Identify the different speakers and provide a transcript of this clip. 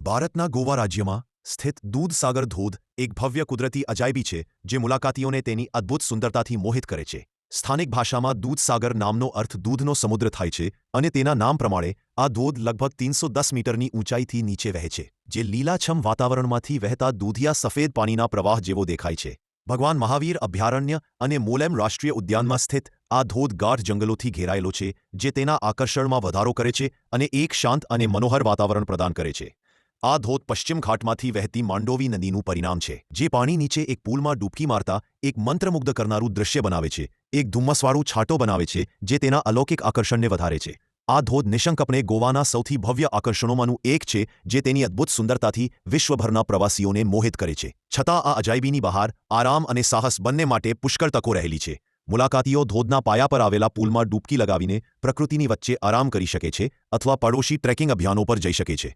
Speaker 1: ભારતના ગોવા રાજ્યમાં સ્થિત દૂધસાગર ધોધ એક ભવ્ય કુદરતી અજાયબી છે જે મુલાકાતીઓને તેની અદ્ભુત સુંદરતાથી મોહિત કરે છે. સ્થાનિક ભાષામાં દૂધસાગર નામનો અર્થ દૂધનો સમુદ્ર થાય છે અને તેના નામ પ્રમાણે આ ધોધ લગભગ 310 મીટરની ઊંચાઈથી નીચે વહે છે, જે લીલાછમ વાતાવરણમાંથી વહેતા દૂધિયા સફેદ પાણીના પ્રવાહ જેવો દેખાય છે. ભગવાન મહાવીર અભયારણ્ય અને મોલેમ રાષ્ટ્રીય ઉદ્યાનમાં સ્થિત આ ધોધ ગાઢ જંગલોથી ઘેરાયેલો છે, જે તેના આકર્ષણમાં વધારો કરે છે અને એક શાંત અને મનોહર વાતાવરણ પ્રદાન કરે છે. આ ધોધ પશ્ચિમ ઘાટમાંથી વહેતી માંડોવી નદીનું પરિણામ છે, જે પાણી નીચે એક પુલમાં ડૂબકી મારતા એક મંત્રમુગ્ધ કરનારું દૃશ્ય બનાવે છે, એક ધુમ્મસવાળું છાંટો બનાવે છે જે તેના અલૌકિક આકર્ષણને વધારે છે. આ ધોધ નિઃશંકપણે ગોવાના સૌથી ભવ્ય આકર્ષણોમાંનું એક છે, જે તેની અદ્ભુત સુંદરતાથી વિશ્વભરના પ્રવાસીઓને મોહિત કરે છે. છતાં આ અજાયબીની બહાર આરામ અને સાહસ બંને માટે પુષ્કળ તકો રહેલી છે. મુલાકાતીઓ ધોધના પાયા પર આવેલા પુલમાં ડૂબકી લગાવીને પ્રકૃતિની વચ્ચે આરામ કરી શકે છે અથવા પડોશી ટ્રેકિંગ અભિયાનો પર જઈ શકે છે.